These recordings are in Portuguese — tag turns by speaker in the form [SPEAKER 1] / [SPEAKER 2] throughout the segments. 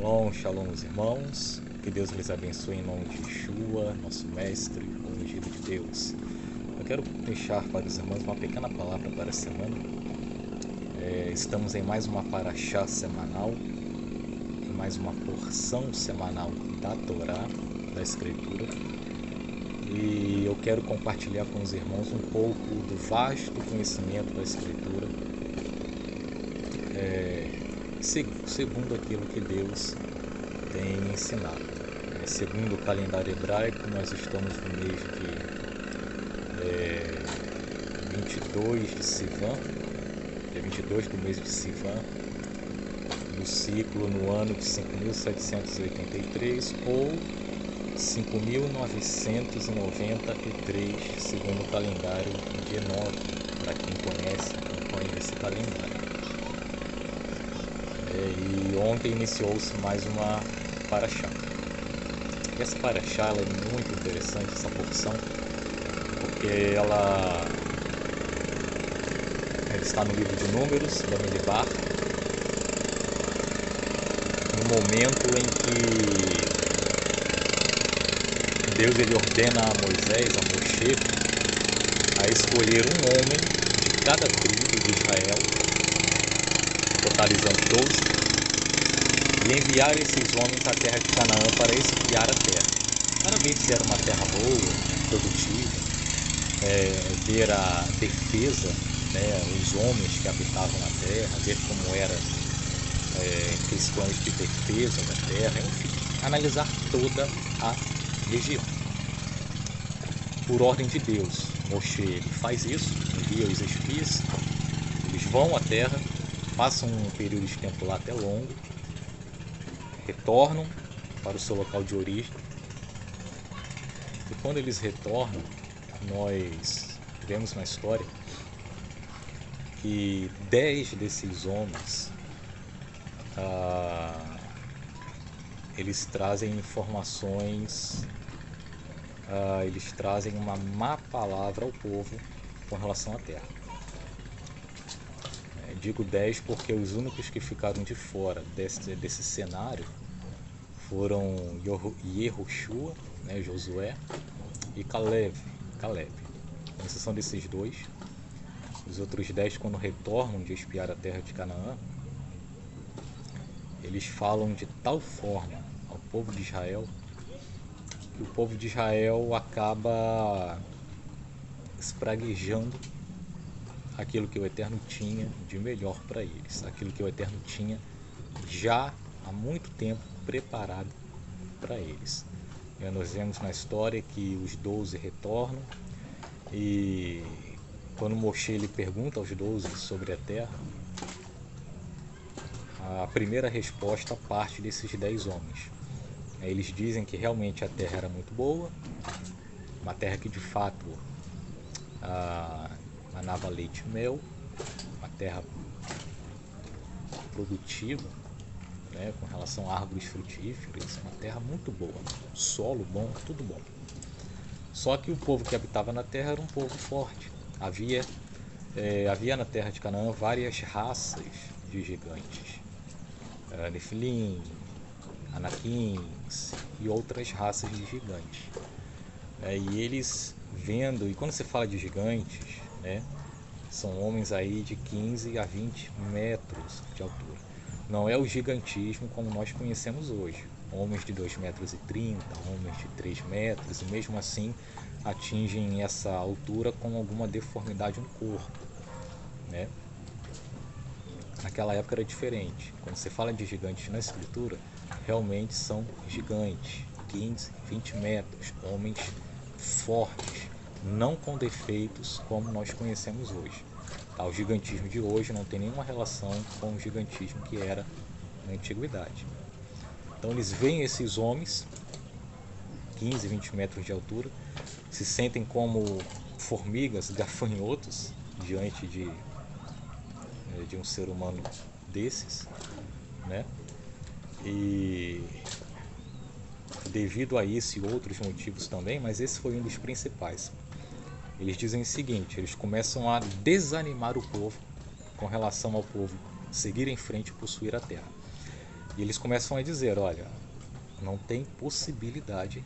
[SPEAKER 1] Shalom, shalom, meus irmãos. Que Deus lhes abençoe em nome de Yeshua, nosso mestre, o ungido de Deus. Eu quero deixar para os irmãos uma pequena palavra para a semana. Estamos em mais uma paraxá semanal, em mais uma porção semanal da Torá, da Escritura. E eu quero compartilhar com os irmãos um pouco do vasto conhecimento da Escritura, segundo aquilo que Deus tem ensinado. Segundo o calendário hebraico, nós estamos no mês de 22 de Sivan, dia 22 do mês de Sivan, no ciclo no ano de 5.783 ou 5.993, segundo o calendário de Enoque, para quem acompanha esse calendário. E ontem iniciou-se mais uma paraxá. Essa paraxá ela é muito interessante, essa porção, porque ela está no livro de Números, da Bamidbar, no momento em que Deus ele ordena a Moisés, a Moshe, a escolher um homem de cada tribo de Israel, totalizando 12, e enviar esses homens à terra de Canaã para espiar a terra, para ver se era uma terra boa, produtiva, ver a defesa, os homens que habitavam na terra, ver como eram questões de defesa da terra, enfim, analisar toda a região. Por ordem de Deus, Moshe ele faz isso, envia os espias, eles vão à terra, passam um período de tempo lá até longo, retornam para o seu local de origem, e quando eles retornam, nós vemos na história que 10 desses homens eles trazem informações, eles trazem uma má palavra ao povo com relação à terra. Digo 10 porque os únicos que ficaram de fora desse cenário foram Yehoshua, Josué, e Caleb. Com exceção desses dois, os outros 10, quando retornam de espiar a terra de Canaã, eles falam de tal forma ao povo de Israel que o povo de Israel acaba espraguejando aquilo que o Eterno tinha de melhor para eles, aquilo que o Eterno tinha já há muito tempo preparado para eles. Nós vemos na história que os 12 retornam, e quando Moshe ele pergunta aos 12 sobre a terra, a primeira resposta parte desses 10 homens. Eles dizem que realmente a terra era muito boa, uma terra que de fato manava leite e mel, uma terra produtiva, com relação a árvores frutíferas, uma terra muito boa, solo bom, tudo bom. Só que o povo que habitava na terra era um povo forte. Havia na terra de Canaã várias raças de gigantes, Nefilim, Anaquins e outras raças de gigantes. E eles vendo, e quando se fala de gigantes, são homens aí de 15 a 20 metros de altura. Não é o gigantismo como nós conhecemos hoje. Homens de 2,30 metros, homens de 3 metros, e mesmo assim atingem essa altura com alguma deformidade no corpo. Naquela época era diferente. Quando se fala de gigantes na escritura, realmente são gigantes, 15, 20 metros, homens fortes, não com defeitos como nós conhecemos hoje. O gigantismo de hoje não tem nenhuma relação com o gigantismo que era na antiguidade. Então eles veem esses homens, 15, 20 metros de altura, se sentem como formigas, gafanhotos, diante de um ser humano desses, E devido a isso e outros motivos também, mas esse foi um dos principais, eles dizem o seguinte: eles começam a desanimar o povo com relação ao povo seguir em frente e possuir a terra. E eles começam a dizer, olha, não tem possibilidade,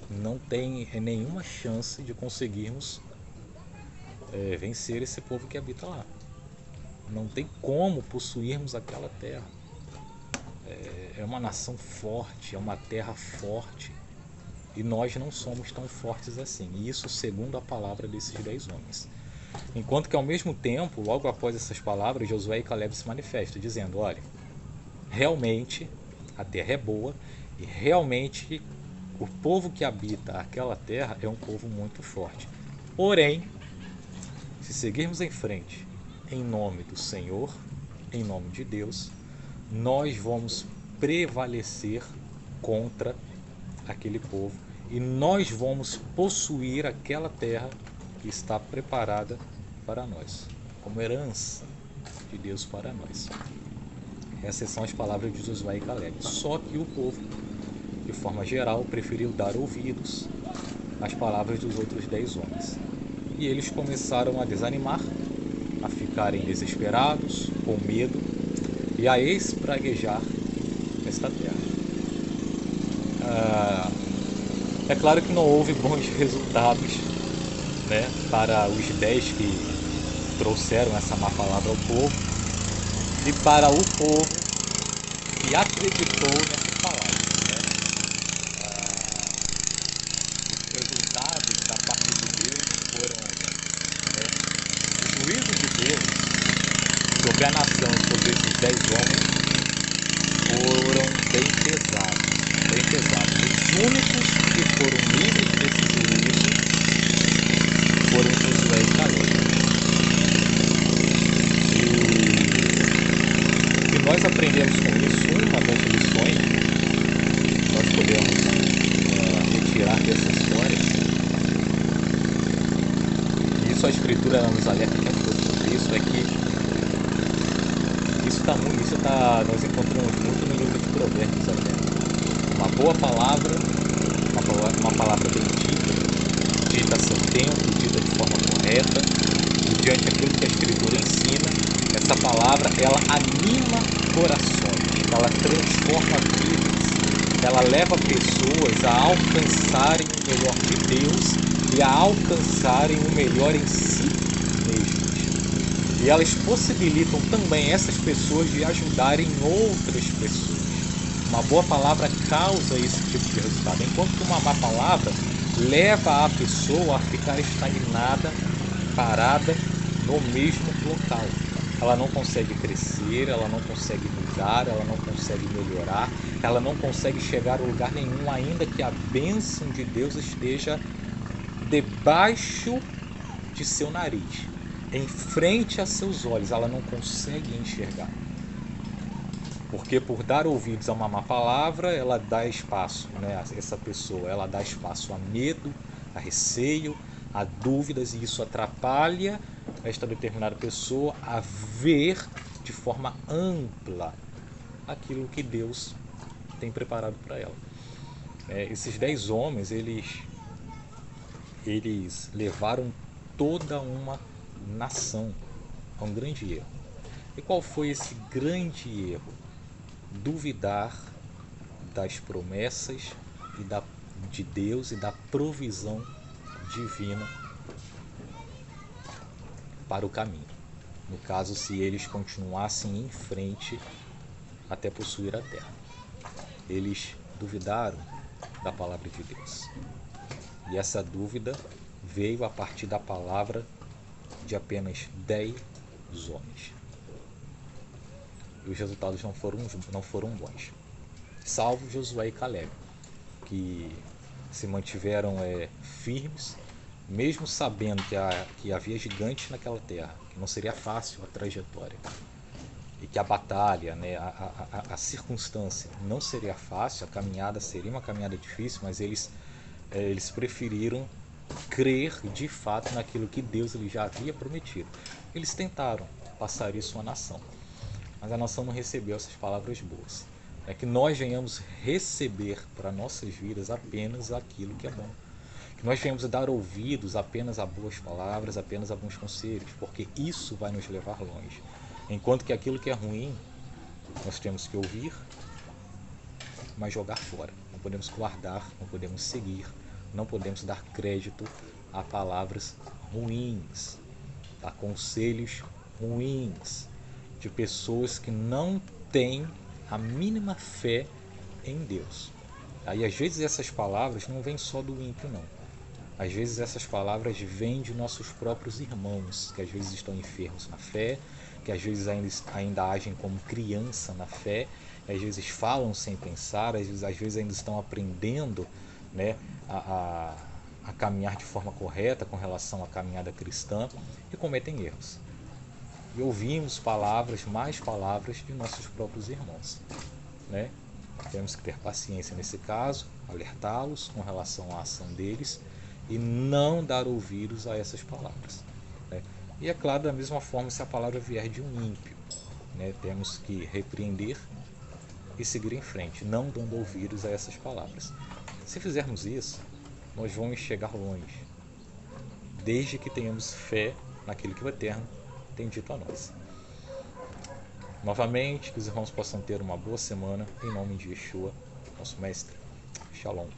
[SPEAKER 1] não tem nenhuma chance de conseguirmos vencer esse povo que habita lá. Não tem como possuirmos aquela terra. É uma nação forte, é uma terra forte. E nós não somos tão fortes assim. E isso segundo a palavra desses 10 homens. Enquanto que ao mesmo tempo, logo após essas palavras, Josué e Caleb se manifestam, dizendo, olha, realmente a terra é boa e realmente o povo que habita aquela terra é um povo muito forte. Porém, se seguirmos em frente, em nome do Senhor, em nome de Deus, nós vamos prevalecer contra aquele povo e nós vamos possuir aquela terra que está preparada para nós, como herança de Deus para nós. Essas são as palavras de Josué e Caleb. Só que o povo, de forma geral, preferiu dar ouvidos às palavras dos outros 10 homens. E eles começaram a desanimar, a ficarem desesperados, com medo e a espraguejar esta terra. É claro que não houve bons resultados, né, para os 10 que trouxeram essa má palavra ao povo e para o povo que acreditou nessas palavras. Né? Os resultados da parte de Deus foram, o juízo de Deus sobre a nação, sobre esses 10 homens, foram bem pesados. Bem pesados. Os únicos que foram livres desse juízo foram Josué e Caleb. E nós aprendemos com isso, uma das lições que nós podemos retirar dessa história, e isso a Escritura nos alerta o tempo todo sobre isso, é que nós encontramos muito no livro de Provérbios até. Uma boa palavra, uma palavra bem dita a seu tempo, dita de forma correta, e diante daquilo que a Escritura ensina, essa palavra, ela anima corações, ela transforma vidas, ela leva pessoas a alcançarem o melhor de Deus e a alcançarem o melhor em si mesmos. E elas possibilitam também essas pessoas de ajudarem outras pessoas. Uma boa palavra causa esse tipo de resultado, enquanto que uma má palavra leva a pessoa a ficar estagnada, parada no mesmo local. Ela não consegue crescer, ela não consegue mudar, ela não consegue melhorar, ela não consegue chegar a lugar nenhum, ainda que a bênção de Deus esteja debaixo de seu nariz, em frente a seus olhos, ela não consegue enxergar. Porque por dar ouvidos a uma má palavra, ela dá espaço, né? Essa pessoa, ela dá espaço a medo, a receio, a dúvidas, e isso atrapalha esta determinada pessoa a ver de forma ampla aquilo que Deus tem preparado para ela. Esses 10 homens, eles levaram toda uma nação a um grande erro. E qual foi esse grande erro? Duvidar das promessas de Deus e da provisão divina para o caminho. No caso, se eles continuassem em frente até possuir a terra. Eles duvidaram da palavra de Deus. E essa dúvida veio a partir da palavra de apenas 10 homens. E os resultados não foram bons. Salvo Josué e Caleb, que se mantiveram firmes, mesmo sabendo que havia gigantes naquela terra, que não seria fácil a trajetória, e que a batalha, né, a circunstância não seria fácil, a caminhada seria uma caminhada difícil, mas eles preferiram crer de fato naquilo que Deus já havia prometido. Eles tentaram passar isso à nação, mas a nação não recebeu essas palavras boas. É que nós venhamos receber para nossas vidas apenas aquilo que é bom. Que nós venhamos dar ouvidos apenas a boas palavras, apenas a bons conselhos, porque isso vai nos levar longe. Enquanto que aquilo que é ruim, nós temos que ouvir, mas jogar fora. Não podemos guardar, não podemos seguir, não podemos dar crédito a palavras ruins, a conselhos ruins de pessoas que não têm a mínima fé em Deus. Aí às vezes essas palavras não vêm só do ímpio, não. Às vezes essas palavras vêm de nossos próprios irmãos, que às vezes estão enfermos na fé, que às vezes ainda agem como criança na fé, às vezes falam sem pensar, às vezes ainda estão aprendendo, né, a caminhar de forma correta com relação à caminhada cristã e cometem erros. E ouvimos palavras, mais palavras de nossos próprios irmãos, né? Temos que ter paciência nesse caso, alertá-los com relação à ação deles e não dar ouvidos a essas palavras, né? E é claro, da mesma forma, se a palavra vier de um ímpio, né, temos que repreender e seguir em frente, não dando ouvidos a essas palavras. Se fizermos isso, nós vamos chegar longe, desde que tenhamos fé naquilo que o Eterno tem dito a nós. Novamente, que os irmãos possam ter uma boa semana, em nome de Yeshua, nosso Mestre. Shalom.